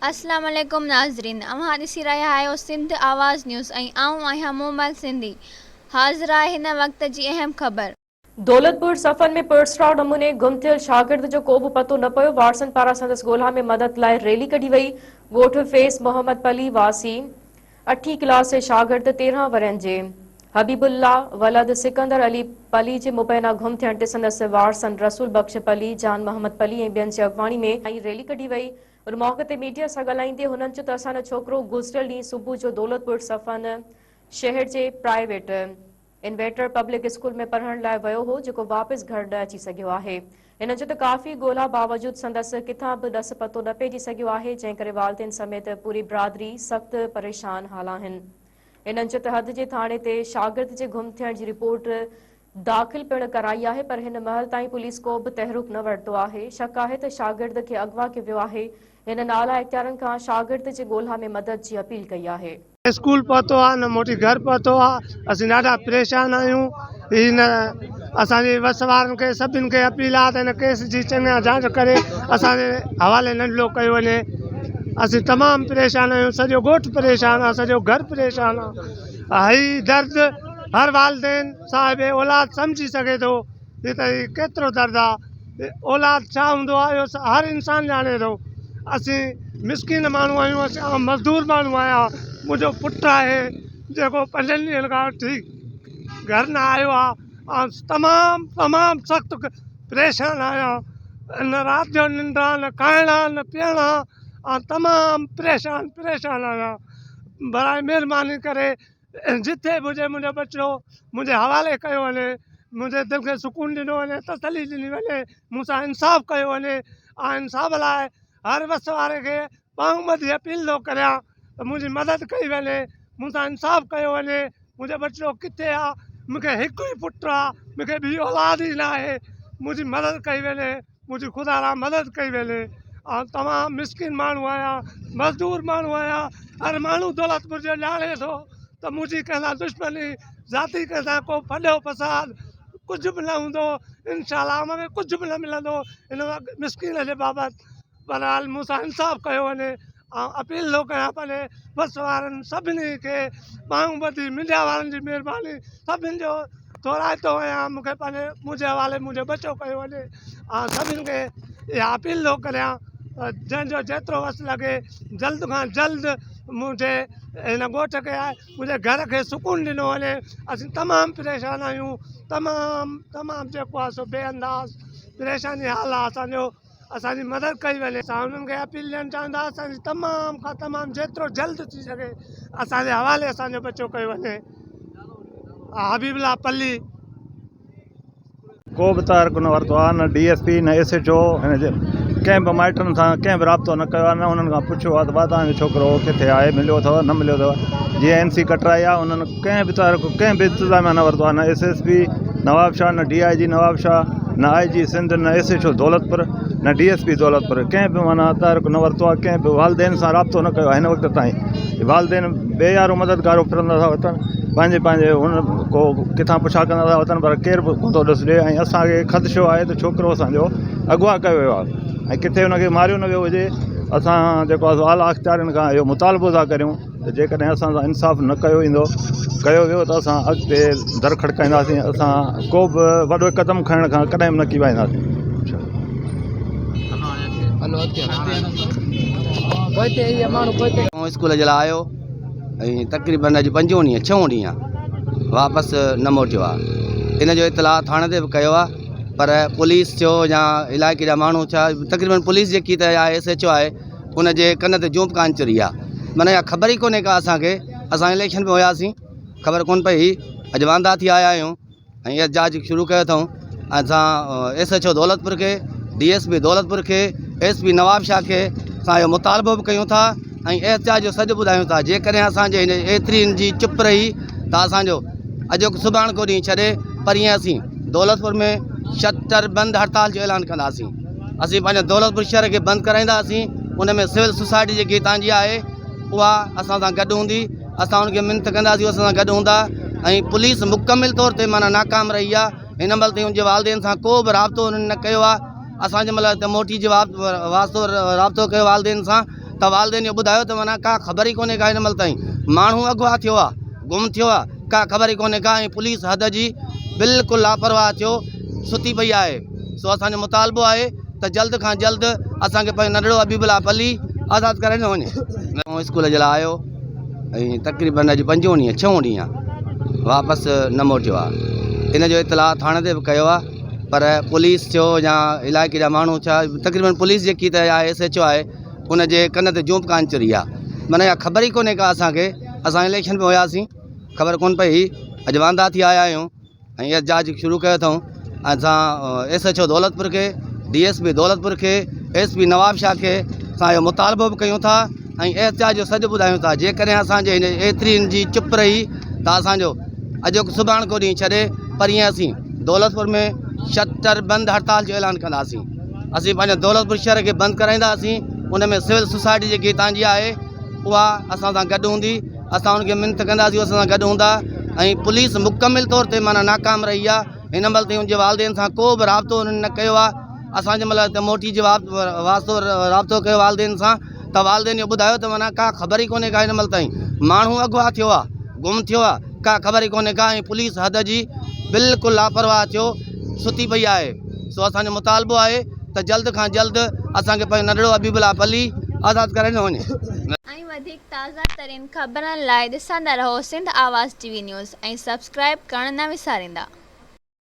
अस्सलाम वालेकुम नाज़रीन, अव्हां ॾिसी रहिया आहियो सिंध आवाज़ न्यूज़ ऐं आऊं आहियां मोबाइल सिंधी। हाज़िर आहे हिन वक़्त जी अहम ख़बर। दौलतपुर सफ़न में पर्सराव नमूने गुम थियल शागिर्द जो को बि पतो न पियो। वारसन पारां संदसि ॻोल्हा में मदद लाइ रैली कढी वई। ॻोठ फैज़ मोहम्मद पली वासी 8वीं क्लास जे शागिर्द 13 वरनि जे हबीबुल्ला वलद सिकंदर अली पली जे मुबैना गुम थियण ते संदसि वारसन रसूल बख्श पली, जान मोहम्मद पली ऐं ॿियनि जी अॻवानी में रैली कढी वई। उन मौक़े ते मीडिया सां ॻाल्हाईंदे हुननि चयो त असांजो छोकिरो गुज़िरियल ॾींहुं सुबुह जो दौलतपुर सफ़न शहर जे प्राइवेट इन्वेटर पब्लिक स्कूल में पढ़ण लाइ वियो हो, जेको वापसि घर न अची सघियो आहे। हिन जो त काफ़ी ॻोल्हा बावजूदि संदसि किथां बि ॾस पतो न पइजी सघियो आहे, जंहिं करे वालिदैन समेत पूरी बिरादरी सख़्त परेशान हाल आहिनि। हिननि जो त हद जे थाणे ते शागिर्द जे गुम थियण जी रिपोर्ट दाख़िल पिणु कराई आहे, पर हिन महिल ताईं पुलिस को बि तहरुक न वरितो आहे। शक आहे त शागिर्द खे अगवा कयो वियो आहे। हिननि आला इख्तियारनि खां शागिर्द जे ॻोल्हा में मदद जी अपील कई आहे। स्कूल पहुतो आहे न मोटी घर पहुतो आहे। असीं ॾाढा परेशान आहियूं। हिन असांजे वस वारनि खे सभिनि खे अपील आहे त हिन केस जी चङा जांच करे असांजे हवाले नंढिलो कयो वञे। असीं तमामु परेशान आहियूं, सॼो ॻोठु परेशान आहे, सॼो घरु परेशान आहे। हीउ दर्द हर वालिदैन साहिब औलाद सम्झी सघे थो त हीउ केतिरो दर्द आहे। औलाद छा हूंदो आहे इहो हर इंसानु ॼाणे थो। असीं मिसकिन माण्हू आहियूं, असीं मज़दूर माण्हू आहियां। मुंहिंजो पुटु आहे जेको 5 ॾींहंनि खां वठी घर न आयो आहे ऐं तमामु सख़्तु परेशान आहियां। न राति जो निंड आहे, न खाइण आहे, न पीअण आहे ऐं तमामु परेशान आहियां। बराए महिरबानी करे जिथे बि हुजे मुंहिंजो बचिड़ो मुंहिंजे हवाले कयो वञे, मुंहिंजे दिलि खे सुकून ॾिनो वञे, तसली ॾिनी वञे, मूंसां इंसाफ़ु कयो वञे। ऐं इंसाफ़ लाइ हर वस वारे खे ॿाहूं ॿधी अपील थो करियां त मुंहिंजी मदद कई वञे, मूंसां इंसाफ़ु कयो वञे। मुंहिंजो बचिड़ो किथे आहे? मूंखे हिकु ई पुटु आहे, मूंखे ॿी औलाद ई न आहे। मुंहिंजी मदद कई वञे, मुंहिंजी ख़ुदा ताला मदद कई वञे। ऐं तमामु मिसकिन माण्हू आहियां, मज़दूर माण्हू आहियां। हर माण्हू दौलतपुर जो ॼाणे थो त मुंहिंजी कंहिंसां दुश्मनी, ज़ाती कंहिंसां को फॾो फसाद कुझु बि न हूंदो। इंशाअल्लाह मूंखे कुझु बि न मिलंदो हिन मिसकिन जे बाबति। बहरहाल मूंसां इंसाफ़ु कयो वञे ऐं अपील थो कयां पंहिंजे बस वारनि सभिनी खे ॿाहूं ॿधी, मीडिया वारनि जी महिरबानी सभिनि जो थोराइतो आहियां। मूंखे मुंहिंजे हवाले मुंहिंजो बचो कयो वञे ऐं सभिनि खे इहा अपील थो करियां जंहिंजो जेतिरो वस लॻे जल्द खां जल्द मुंहिंजे हिन ॻोठ खे मुंहिंजे घर खे सुकून ॾिनो वञे। असीं तमामु परेशान आहियूं, तमामु जेको आहे सो बेअंदाज़ परेशानी हाल आहे असांजो। असांजी मदद कई वञे। असां हुननि खे अपील ॾियणु चाहींदा असांजी तमामु खां तमामु जेतिरो जल्द थी सघे असांजे हवाले असांजो बचो कयो वञे। हबीबुल्ला पली को बि तहरुक न वरितो आहे, न DSP न SHO हिन जे कंहिं बि माइटनि सां कंहिं बि राब्तो न कयो आहे, न उन्हनि खां पुछियो आहे त भाउ तव्हांजो छोकिरो किथे आहे, मिलियो अथव न मिलियो अथव। जीअं NC कटराई आहे उन्हनि कंहिं बि तहरुक कंहिं बि इंतिज़ामिया न वरितो आहे, न SSP नवाब शाह, न DIG नवाब शाह, न IG सिंध, न SHO दौलतपुर, न DSP दौलतपुर। कंहिं बि माना तहरुक न वरितो आहे, कंहिं बि वालिदैन सां राब्तो न कयो आहे हिन वक़्त ताईं। वालिदैन बेयारो मददगारो फिरंदा था वठनि, पंहिंजे हुन को किथां पुछा कंदा था वठनि, पर केर बि कोन थो ॾिस ॾिए। ऐं असांखे ख़दशो आहे त छोकिरो असांजो अगवा कयो वियो आहे ऐं किथे हुनखे मारियो न वियो हुजे। असां जेको आहे आला इख्तियारनि खां इहो मुतालबो था करियूं त जेकॾहिं असां सां इंसाफ़ु न कयो वियो त असां अॻिते दर खड़काईंदासीं। असां को बि वॾो क़दम खणण खां कॾहिं बि न की वाईंदासीं। स्कूल जे लाइ आयो ऐं तक़रीबन अॼु 5 ॾींहं 6 ॾींहं वापसि न मोटियो आहे। इन जो इतलाह थाणे ते बि कयो आहे, पर पुलिस जो या इलाइक़े जा माण्हू छा तक़रीबन पुलिस जेकी त आहे SHO आहे उनजे कन ते जूं कान चढ़ी आहे। माना इहा ख़बर ई कोन्हे का असांखे। असां इलेक्शन में हुयासीं, ख़बर कोन पई। अॼु वांदा थी आया आहियूं ऐं इहा जांच शुरू कयो अथऊं। असां SHO दौलतपुर खे, DSP दौलतपुर खे, SP नवाब शाह खे असां इहो मुतालबो बि कयूं था ऐं एहतियात जो सॼो ॿुधायूं था। जेकॾहिं असांजे हिन एतिरी जी चुप रही त असांजो अॼोको सुभाणे को ॾींहुं छॾे परीहं असीं दौलतपुर में शटर बंदि हड़ताल जो ऐलान कंदासीं। असीं पंहिंजे दौलतपुर शहर खे बंदि कराईंदासीं। उन में सिविल सोसाइटी जेकी तव्हांजी आहे उहा असां सां गॾु हूंदी। असां उनखे मिनत कंदासीं, असां सां गॾु हूंदा। ऐं पुलिस मुकमिल तौर ते माना नाकाम रही आहे। हिन महिल ताईं उनजे वालिदैन सां को बि राब्तो उन्हनि न कयो आहे। असां जंहिं महिल त मोटी जवाब वास्तो राब्तो कयो वालिदैन सां त वालदेन इहो ॿुधायो त माना का ख़बर ई कोन्हे का हिन महिल ताईं माण्हू अगवा थियो आहे, गुम थियो आहे, का ख़बर ई कोन्हे का। ऐं पुलिस हद जी बिल्कुलु लापरवाह थियो सुती पई आहे। सो असांजो मुतालबो आहे त जल्द खां जल्द असांखे पंहिंजो नंढिड़ो हबीबुल्ला पली आज़ादु करे न वञे। ऐं स्कूल जे लाइ आयो ऐं तक़रीबन अॼु 5 ॾींहं 6 ॾींहं वापसि न मोटियो आहे। इन जो इतला थाणे ते बि कयो आहे, पर पुलिस थियो या इलाइक़े जा माण्हू छा तक़रीबन पुलिस जेकी त आहे SHO आहे उन जे कन ते जूंप कान चढ़ी आहे। माना इहा ख़बर ई कोन्हे का असांखे। असां इलेक्शन में हुयासीं, ख़बर कोन पई, अॼु वांदा थी आया आहियूं ऐं इहा जांच शुरू कयो अथऊं। असां SHO दौलतपुर खे, DSP दौलतपुर खे, SP नवाब शाह खे असां इहो मुतालबो बि कयूं था ऐं एहतियात जो सॼो ॿुधायूं था। जेकॾहिं असांजे हिन एतिरी जी चुप रही त असांजो अॼोको सुभाणे को ॾींहुं छॾे परीहं असीं दौलतपुर में शटर बंदि हड़ताल जो ऐलान कंदासीं। असीं पंहिंजो दौलतपुर शहर खे बंदि कराईंदासीं। उन में सिविल सोसाइटी जेकी तव्हांजी आहे उहा असां सां गॾु हूंदी, असां उनखे मिनत कंदासीं, असां सां गॾु हूंदा। ऐं पुलिस मुकमिल तौर ते माना नाकाम रही आहे। हिन महिल ताईं उनजे वालदेन सां को बि राब्तो उन्हनि न कयो आहे। असांजे महिल त मोटी वास्तो राब्तो कयो वालदेन सां त वालदेन इहो ॿुधायो त माना का ख़बर ई कोन्हे का हिन महिल ताईं माण्हू अगवा थियो आहे, गुम थियो आहे, का ख़बर ई कोन्हे का। ऐं पुलिस हद जी बिल्कुलु लापरवाह थियो सुती पई आहे। सो असांजो मुतालबो आहे त जल्द खां जल्द असांखे पंहिंजो नंढिड़ो हबीबुल्ला पली आज़ादु करे न वञे। ऐं वधीक ताज़ा तरीन ख़बरनि लाइ ॾिसंदा रहो सिंध आवाज़ TV न्यूज़ ऐं सब्सक्राइब करणु न विसारींदा।